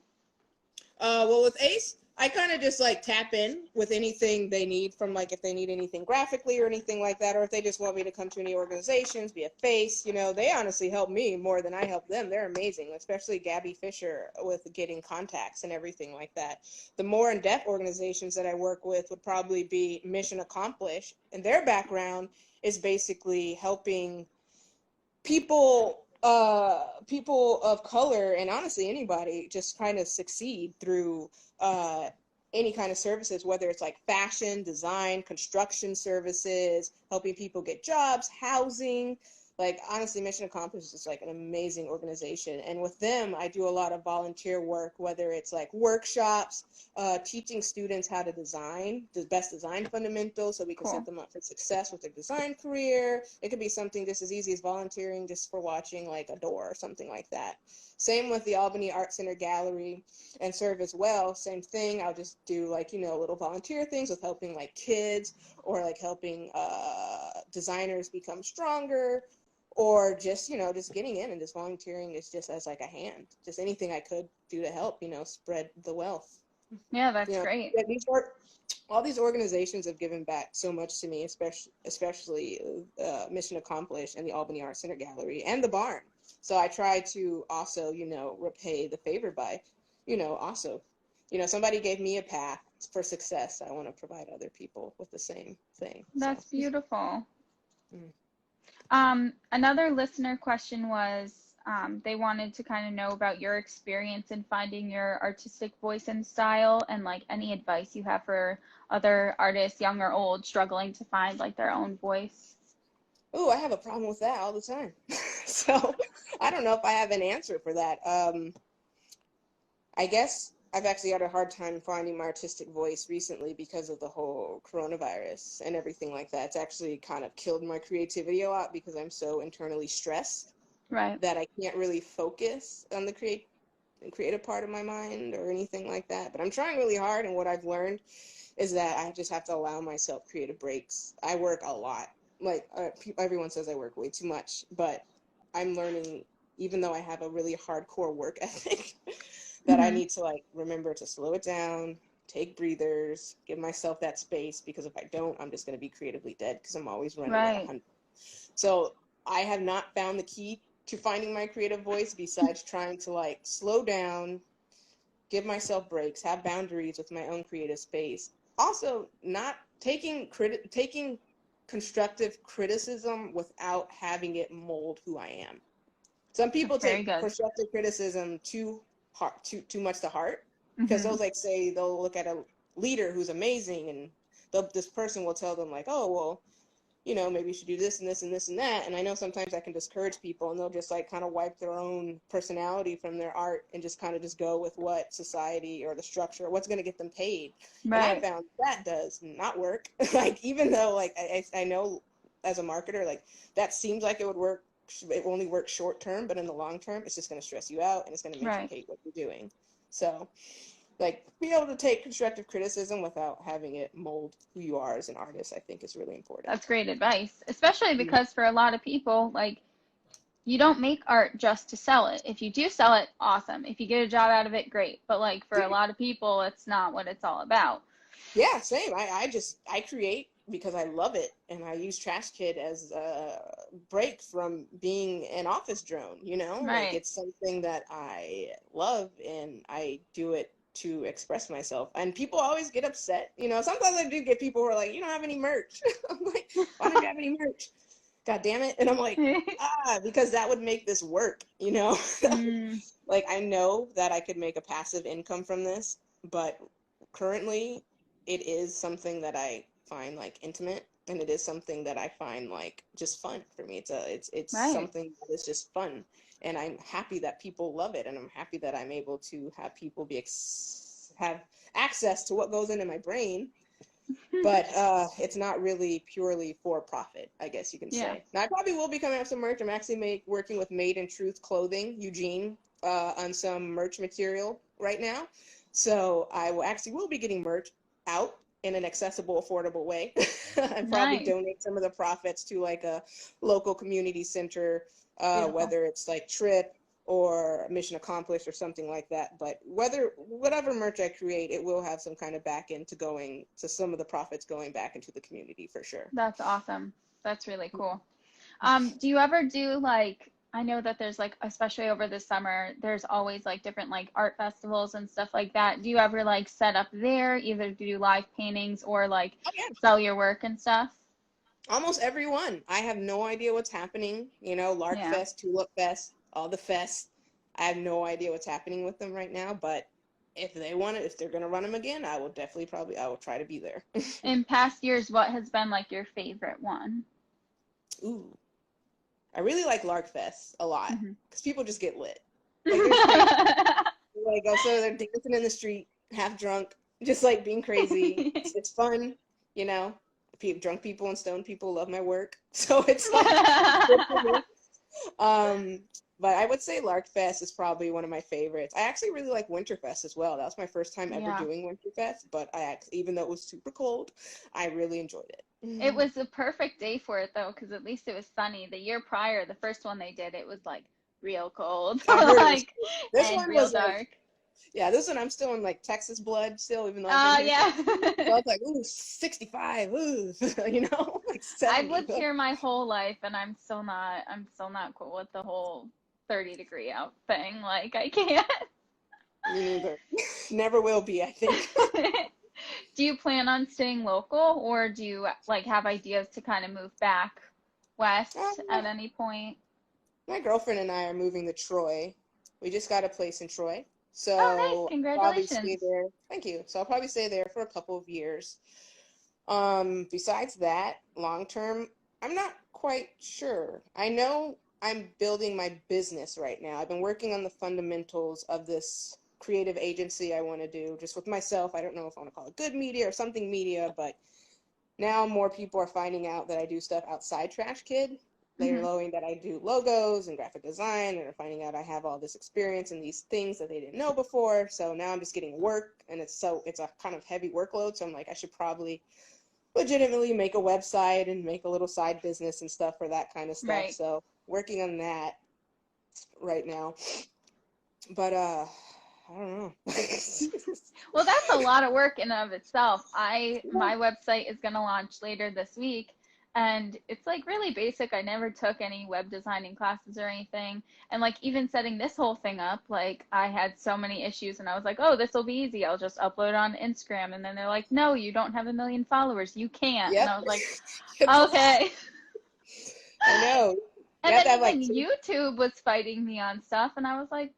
Well, with Ace, I kind of just like tap in with anything they need, from like if they need anything graphically or anything like that, or if they just want me to come to any organizations, be a face. They honestly help me more than I help them. They're amazing, especially Gabby Fisher with getting contacts and everything like that. The more in-depth organizations that I work with would probably be Mission Accomplished, and their background is basically helping people of color, and honestly anybody, just kind of succeed through any kind of services, whether it's like fashion, design, construction services, helping people get jobs, housing. Like honestly, Mission Accomplished is like an amazing organization, and with them I do a lot of volunteer work, whether it's like workshops, teaching students how to design the best design fundamentals so we can set Cool. them up for success with their design career. It could be something just as easy as volunteering just for watching like a door or something like that. Same with the Albany Art Center Gallery and Serve as well. Same thing. I'll just do like, little volunteer things with helping like kids, or like helping designers become stronger, or just, just getting in and just volunteering is just as like a hand, just anything I could do to help, spread the wealth. Yeah, that's great. These all these organizations have given back so much to me, especially Mission Accomplished and the Albany Art Center Gallery and the Barn. So I try to also, repay the favor by, also, somebody gave me a path for success. I want to provide other people with the same thing. That's beautiful. Mm. Another listener question was, they wanted to kind of know about your experience in finding your artistic voice and style, and like any advice you have for other artists, young or old, struggling to find like their own voice. Oh, I have a problem with that all the time. So I don't know if I have an answer for that. I guess I've actually had a hard time finding my artistic voice recently because of the whole coronavirus and everything like that. It's actually kind of killed my creativity a lot because I'm so internally stressed. Right. That I can't really focus on the creative part of my mind or anything like that. But I'm trying really hard, and what I've learned is that I just have to allow myself creative breaks. I work a lot. Like everyone says I work way too much, but I'm learning, even though I have a really hardcore work ethic, that I need to like remember to slow it down, take breathers, give myself that space, because if I don't, I'm just going to be creatively dead because I'm always running at 100. So I have not found the key to finding my creative voice besides trying to like slow down, give myself breaks, have boundaries with my own creative space. Also, not taking constructive criticism without having it mold who I am. Some people take constructive criticism too much to heart, because they'll like say they'll look at a leader who's amazing, and this person will tell them like, oh well, maybe you should do this and this and this and that. And I know sometimes that can discourage people, and they'll just like kind of wipe their own personality from their art and just kind of just go with what society or the structure, what's going to get them paid. Right. And I found that does not work. Like, even though like I know as a marketer, like that seems like it would work. It only works short term, but in the long term, it's just going to stress you out and it's going to make you hate what you're doing. So like, be able to take constructive criticism without having it mold who you are as an artist, I think is really important. That's great advice, especially because for a lot of people, like, you don't make art just to sell it. If you do sell it, awesome. If you get a job out of it, great. But like for a lot of people, it's not what it's all about. Yeah, same. I create because I love it, and I use Trash Kid as a break from being an office drone, Like, it's something that I love, and I do it to express myself. And people always get upset, sometimes I do get people who are like, you don't have any merch. I'm like, why don't you have any merch? God damn it. And I'm like, because that would make this work, Like, I know that I could make a passive income from this, but currently it is something that I find like intimate, and it is something that I find like just fun for me. It's something that is just fun, and I'm happy that people love it, and I'm happy that I'm able to have people have access to what goes into my brain. But it's not really purely for profit, I guess you can say. Now, I probably will be coming up with some merch. I'm actually working with Made in Truth Clothing, Eugene, on some merch material right now. So I will be getting merch out in an accessible, affordable way. And probably donate some of the profits to like a local community center, whether it's like Trip or Mission Accomplished or something like that. But whatever merch I create, it will have some kind of back end to some of the profits going back into the community for sure. That's awesome. That's really cool. Do you ever do like, I know that there's like, especially over the summer, there's always like different like art festivals and stuff like that. Do you ever like set up there, either do live paintings or like sell your work and stuff? Almost everyone. I have no idea what's happening. Lark Fest, Tulip Fest, all the fests. I have no idea what's happening with them right now, but if they want it, if they're going to run them again, I will try to be there. In past years, what has been like your favorite one? Ooh. I really like Lark Fest a lot because people just get lit. Like, so they're dancing in the street, half drunk, just like being crazy. It's fun, Drunk people and stoned people love my work, so it's like good for me. But I would say Lark Fest is probably one of my favorites. I actually really like Winterfest as well. That was my first time ever doing Winterfest, but even though it was super cold, I really enjoyed it. It was the perfect day for it though, because at least it was sunny. The year prior, the first one they did, it was like real cold, like this and one real was dark. like Yeah, this one I'm still in like Texas blood still, even though I've been here. Yeah. So it's like, ooh, 65, ooh, like I've 70. lived here my whole life, and I'm still not cool with the whole 30-degree out thing. Like, I can't. Me neither. Never will be, I think. Do you plan on staying local, or do you like have ideas to kind of move back west Um, at any point? my girlfriend and I are moving to Troy. We just got a place in Troy. Oh, nice. So I'll probably stay Congratulations. there. Thank you. So I'll probably stay there for a couple of years. Besides that, long term, I'm not quite sure. I know I'm building my business right now. I've been working on the fundamentals of this creative agency I want to do just with myself. I don't know if I want to call it good media or something media, but now more people are finding out that I do stuff outside Trash Kid. They're Hmm. knowing that I do logos and graphic design, and are finding out I have all this experience in these things that they didn't know before. So now I'm just getting work, and it's a kind of heavy workload. So I'm like, I should probably legitimately make a website and make a little side business and stuff for that kind of stuff. Right. So working on that right now. But I don't know. Well, that's a lot of work in and of itself. My website is going to launch later this week, and it's like really basic. I never took any web designing classes or anything. And like even setting this whole thing up, like I had so many issues, and I was like, "Oh, this will be easy. I'll just upload on Instagram." And then they're like, "No, you don't have 1 million followers. You can't." And Yep. I was like, "Okay." I know. You And have then to have like even YouTube was fighting me on stuff, and I was like,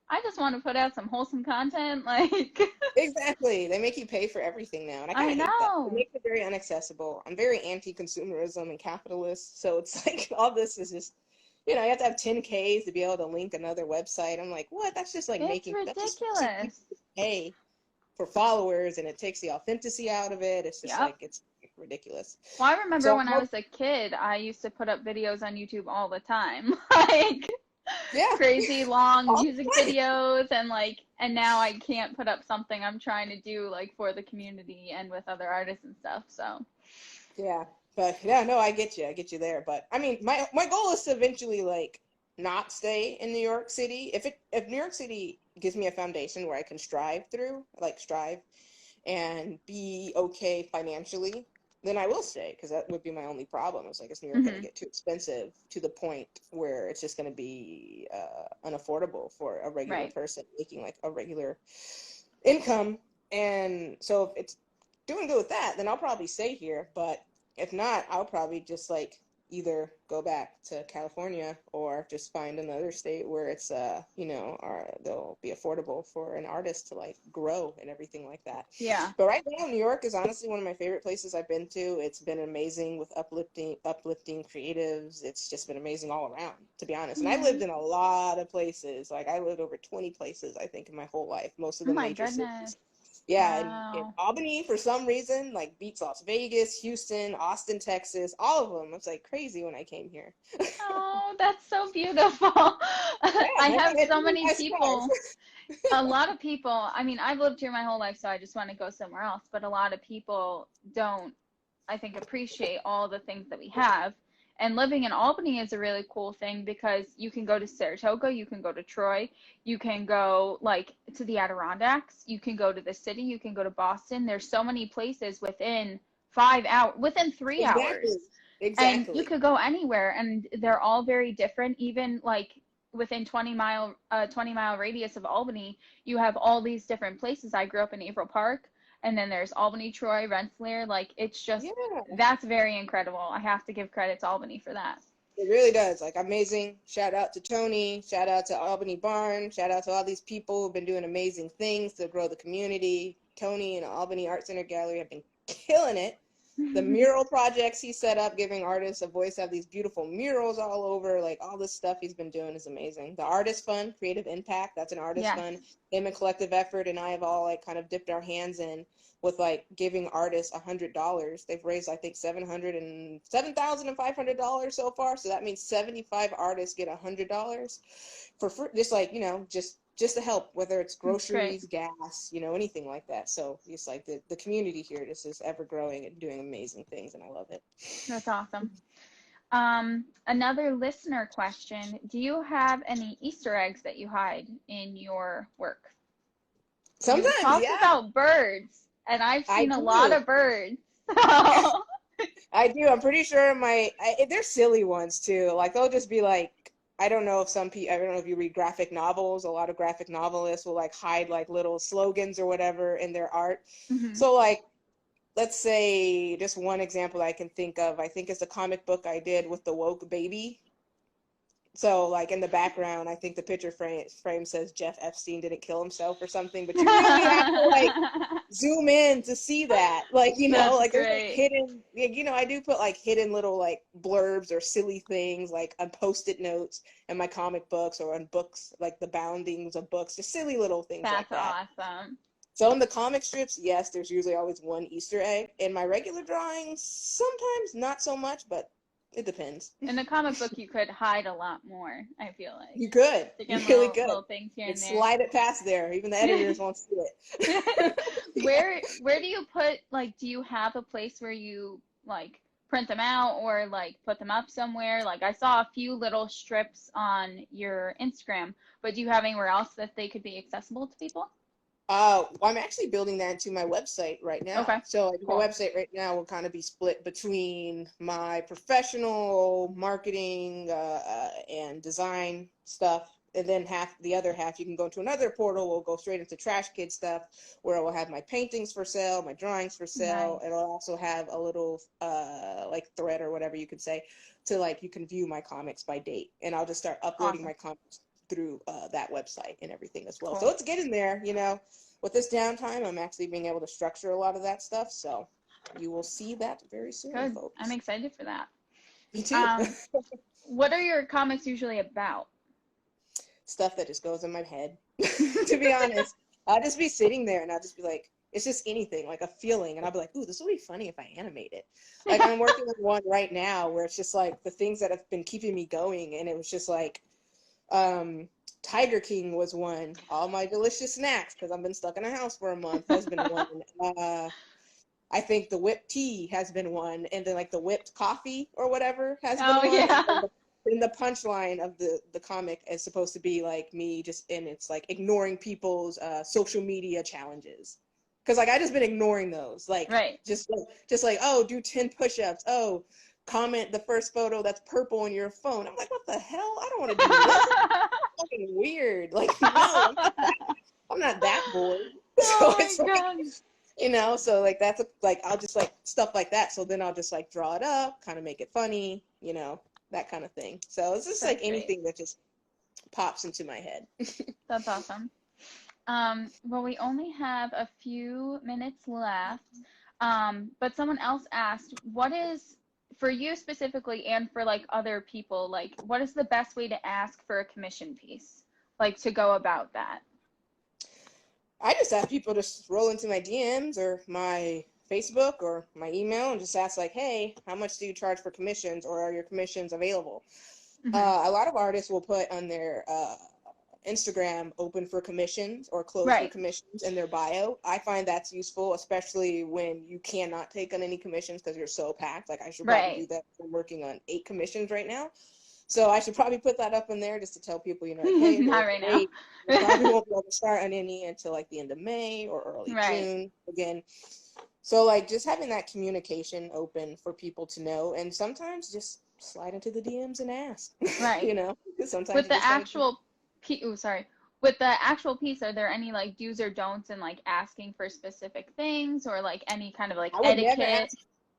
"I just want to put out some wholesome content." Like, exactly. They make you pay for everything now, and I kind I of hate that. It know. makes it very inaccessible. I'm very anti-consumerism and capitalist, so it's like all this is just, you have to have 10Ks to be able to link another website. I'm like, what? That's just like It's that's just forcing ridiculous. people to pay for followers, and it takes the authenticity out of it. It's just Yep. like it's ridiculous. Well, I remember So when I was a kid, I used to put up videos on YouTube all the time. Like yeah, crazy long all music the time. videos and now I can't put up something I'm trying to do like for the community and with other artists and stuff. So, Yeah, but yeah, no, I get you. I get you there. But I mean, my goal is to eventually like not stay in New York City. If New York City gives me a foundation where I can strive and be okay financially, then I will stay because that would be my only problem. It's like, is New York going to mhm. get too expensive to the point where it's just going to be unaffordable for a regular Right. person making like a regular income? And so if it's doing good with that, then I'll probably stay here. But if not, I'll probably just like either go back to California or just find another state where it's they'll be affordable for an artist to like grow and everything like that. Yeah. But right now, New York is honestly one of my favorite places I've been to. It's been amazing with uplifting creatives. It's just been amazing all around, to be honest. And I've lived Mhm. in a lot of places. Like I lived over 20 places, I think, in my whole life, most of Oh the my major goodness. cities. Yeah, in Wow. Albany, for some reason, like beats Las Vegas, Houston, Austin, Texas, all of them. It's like crazy when I came here. Oh, that's so beautiful. Yeah, I I have mean, it's so really many nice cars. people. A lot of people, I mean, I've lived here my whole life, so I just want to go somewhere else. But a lot of people don't, I think, appreciate all the things that we have. And living in Albany is a really cool thing because you can go to Saratoga, you can go to Troy, you can go like to the Adirondacks, you can go to the city, you can go to Boston. There's so many places within 5 hours, within 3 hours. Exactly. And you Exactly. could go anywhere and they're all very different. Even like within 20-mile radius of Albany, you have all these different places. I grew up in April Park, and then there's Albany, Troy, Rensselaer. Like it's just Yeah. that's very incredible. I have to give credit to Albany for that. It really does. Like amazing. Shout out to Tony. Shout out to Albany Barn. Shout out to all these people who've been doing amazing things to grow the community. Tony and Albany Art Center Gallery have been killing it. The mural projects he set up, giving artists a voice, have these beautiful murals all over. Like all this stuff he's been doing is amazing. The Artist Fund, Creative Impact, that's an artist Yes. fund. Him and Collective Effort and I have all like kind of dipped our hands in with like giving artists $100. They've raised I think $7,500 so far. So that means 75 artists get $100 for free, just like just to help, whether it's That's great. groceries, gas, anything like that. So it's like the community here just is ever growing and doing amazing things, and I love it. That's awesome. Another listener question. Do you have any Easter eggs that you hide in your work? You Sometimes, talked yeah. about birds, and I've I seen a lot do. of birds. So, I do. I'm pretty sure they're silly ones too. Like they'll just be like, I don't know if some people, I don't know if you read graphic novels. A lot of graphic novelists will like hide like little slogans or whatever in their art. hmm So like, let's say just one example I can think of. I think it's a comic book I did with the woke baby. So like in the background, I think the picture frame says Jeff Epstein didn't kill himself or something, but you really have to like zoom in to see that. Like, That's like there's like great. hidden, I do put like hidden little like blurbs or silly things like on post-it notes in my comic books or on books, like the boundings of books, just silly little things like That's that. awesome. So in the comic strips, yes, there's usually always one Easter egg. In my regular drawings, sometimes not so much, but it depends. In the comic book, you could hide a lot more, I feel like. You could. Stick You in really little could. things here And and there. slide it past there. Even the editors won't see it. Where do you put, like, do you have a place where you, like, print them out or, like, put them up somewhere? Like, I saw a few little strips on your Instagram, but do you have anywhere else that they could be accessible to people? I'm actually building that into my website right now. Okay, So like, my cool. website right now will kind of be split between my professional marketing and design stuff, and then the other half you can go to another portal. We'll go straight into Trash Kid stuff, where I will have my paintings for sale, my drawings for sale. Nice. It'll also have a little like thread or whatever you could say to like you can view my comics by date, and I'll just start uploading my Awesome. comics through that website and everything as well. So Cool. it's getting there. With this downtime, I'm actually being able to structure a lot of that stuff. So you will see that very soon, Good. I'm folks. excited for that. Me too. Um, what are your comics usually about? Stuff that just goes in my head, to be honest. I'll just be sitting there and I'll just be like, it's just anything, like a feeling. And I'll be like, ooh, this would be funny if I animate it. Like I'm working on one right now where it's just like the things that have been keeping me going. And it was just like, Tiger King was one. All my delicious snacks, because I've been stuck in a house for a month, has been one. I think the whipped tea has been one, and then like the whipped coffee or whatever has been Oh, one. yeah. And the punchline of the comic is supposed to be like me just, and it's like ignoring people's social media challenges. Because like I just been ignoring those, like Right. just like, oh, do 10 push-ups, oh, comment the first photo that's purple on your phone. I'm like, what the hell? I don't want to do this. Fucking weird. Like, no, I'm not that bored. So Oh my it's like, God. so like like I'll just like stuff like that. So then I'll just like draw it up, kind of make it funny, that kind of thing. So it's just like That's great. anything that just pops into my head. That's awesome. Well, we only have a few minutes left. But someone else asked, what is, for you specifically and for like other people, like what is the best way to ask for a commission piece? Like to go about that? I just have people just roll into my DMs or my Facebook or my email and just ask like, hey, how much do you charge for commissions, or are your commissions available? hmm A lot of artists will put on their Instagram open for commissions or closed for Right. commissions in their bio. I find that's useful, especially when you cannot take on any commissions because you're so packed. Like I should probably do Right. that. I'm working on 8 commissions right now. So I should probably put that up in there just to tell people, like, hey, Not there's right now. 8. You probably won't be able to start on any until like the end of May or early Right. June again. So like just having that communication open for people to know, and sometimes just slide into the DMs and ask, Right. because sometimes With you the just gotta. actual sorry. With the actual piece, are there any like do's or don'ts in like asking for specific things or like any kind of like I would never etiquette? ask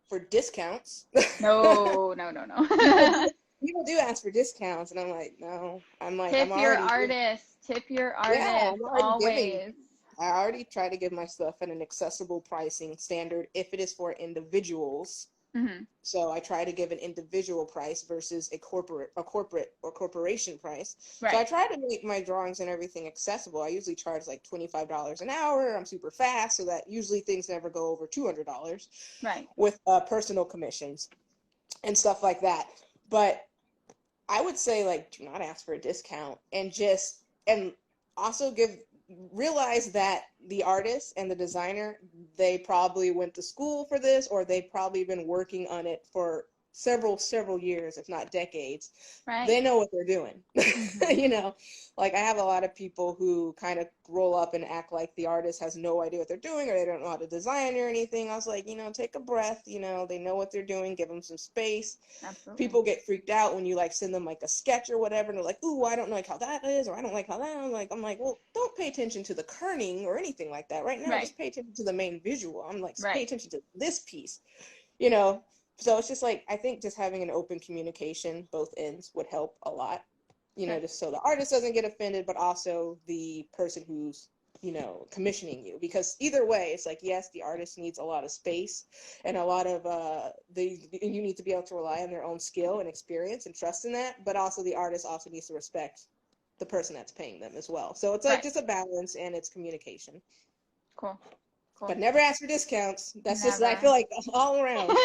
for discounts. No, no, no, no. people do people do ask for discounts, and I'm like, no. I'm Tip your already artists. Tip your yeah, I'm artists already giving. always. I already try to give my stuff at an accessible pricing standard if it is for individuals. hmm So I try to give an individual price versus a corporate or corporation price. So I Right. try to make my drawings and everything accessible. I usually charge like $25 an hour. I'm super fast, so that usually things never go over $200 Right. with personal commissions and stuff like that. But I would say like do not ask for a discount, and also realize that the artist and the designer, they probably went to school for this, or they've probably been working on it for several years, if not decades, Right. they know what they're doing. Mm-hmm. You know, like I have a lot of people who kind of roll up and act like the artist has no idea what they're doing or they don't know how to design or anything. I was like, you know, take a breath, you know, they know what they're doing, give them some space. Absolutely. People get freaked out when you like send them like a sketch or whatever, and they're like, ooh, I don't like how that is, or I don't like how that. I'm like, well, don't pay attention to the kerning or anything like that right now. Right. Just pay attention to the main visual. I'm like, pay Right. attention to this piece, you know. So it's just like, I think just having an open communication, both ends, would help a lot, you know, Good. just so the artist doesn't get offended, but also the person who's, you know, commissioning you. Because either way, it's like, yes, the artist needs a lot of space and a lot of, you need to be able to rely on their own skill and experience and trust in that, but also the artist also needs to respect the person that's paying them as well. So it's like Right. just a balance, and it's communication. Cool. Cool. But never ask for discounts. That's Never. just, I feel like, all around.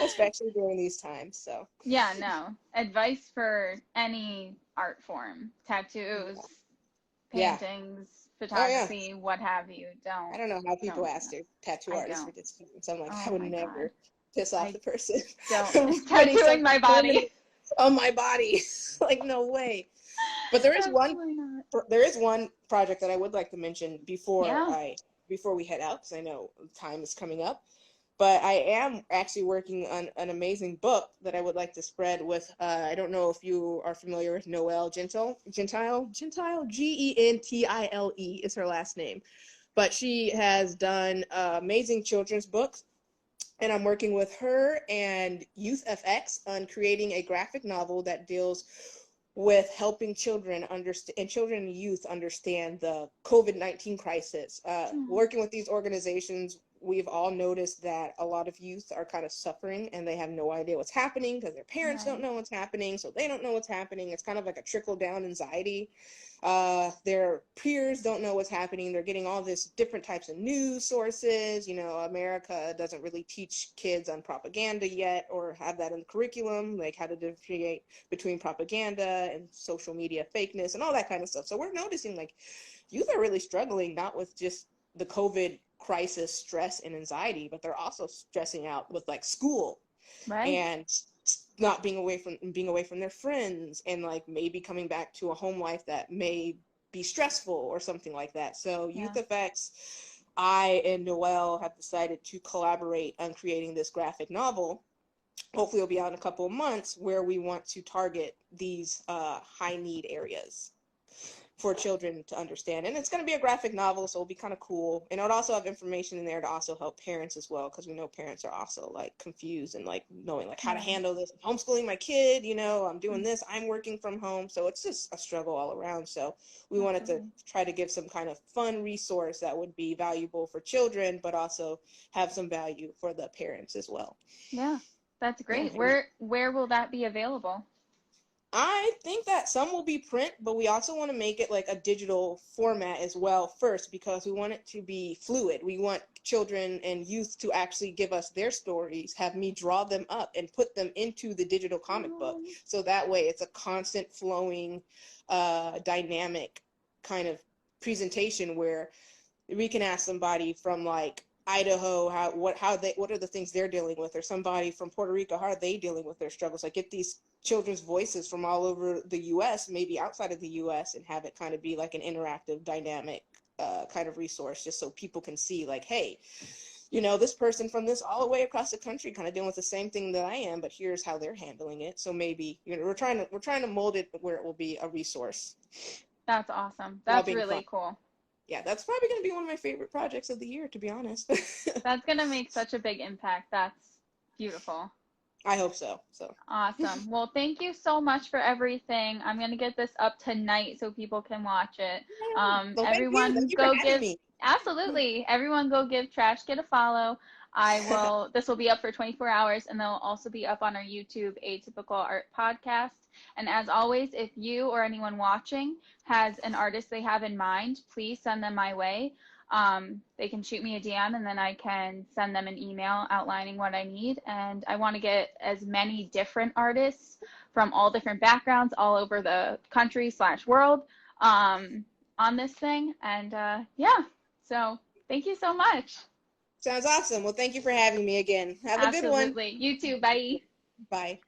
Especially during these times. So yeah, no. Advice for any art form. Tattoos, paintings, photography, what have you. I don't know how people ask their tattoo artists for discounts. I'm like, I would never piss off the person. Don't. Tattooing my body. On my body. Like, no way. But there is one project that I would like to mention before we head out, because I know time is coming up. But I am actually working on an amazing book that I would like to spread with, I don't know if you are familiar with Noelle Gentile, Gentile, Gentile is her last name. But she has done amazing children's books. And I'm working with her and Youth FX on creating a graphic novel that deals with helping children understand, and children and youth understand, the COVID-19 crisis. Working with these organizations, we've all noticed that a lot of youth are kind of suffering and they have no idea what's happening because their parents don't know what's happening, so they don't know what's happening. It's kind of like a trickle-down anxiety. Their peers don't know what's happening. They're getting all this different types of news sources. You know, America doesn't really teach kids on propaganda yet, or have that in the curriculum, like how to differentiate between propaganda and social media fakeness and all that kind of stuff. So we're noticing like youth are really struggling, not with just the COVID crisis, stress and anxiety, but they're also stressing out with like school and not being away from their friends, and like maybe coming back to a home life that may be stressful or something like that. So Youth Effects, I and Noelle have decided to collaborate on creating this graphic novel. Hopefully it'll be out in a couple of months, where we want to target these high need areas for children to understand. And it's going to be a graphic novel, so it'll be kind of cool. And it'll also have information in there to also help parents as well, because we know parents are also like confused and like knowing like how to handle this. I'm homeschooling my kid, you know, I'm doing this, I'm working from home. So it's just a struggle all around. So we wanted to try to give some kind of fun resource that would be valuable for children, but also have some value for the parents as well. Yeah, that's great. Where will that be available? I think that some will be print, but we also want to make it like a digital format as well first, because we want it to be fluid. We want children and youth to actually give us their stories, have me draw them up and put them into the digital comic book. So that way it's a constant flowing, dynamic kind of presentation, where we can ask somebody from like Idaho what are the things they're dealing with, or somebody from Puerto Rico, how are they dealing with their struggles. Like, get these children's voices from all over the US, maybe outside of the US, and have it kind of be like an interactive, dynamic kind of resource, just so people can see like, hey, you know, this person from this all the way across the country kind of dealing with the same thing that I am, but here's how they're handling it. So maybe, you know, we're trying to mold it where it will be a resource. That's awesome. That's really cool. Yeah, that's probably going to be one of my favorite projects of the year, to be honest. That's going to make such a big impact. That's beautiful. I hope so. Awesome. Well, thank you so much for everything. I'm going to get this up tonight so people can watch it. Everyone go give me. Absolutely. Everyone go give Trash Kid a follow. This will be up for 24 hours, and they'll also be up on our YouTube, Atypical Art Podcast. And as always, if you or anyone watching has an artist they have in mind, please send them my way. They can shoot me a DM, and then I can send them an email outlining what I need. And I want to get as many different artists from all different backgrounds all over the country/world on this thing. And so thank you so much. Sounds awesome. Well, thank you for having me again. Have a good one. Absolutely. You too. Bye. Bye.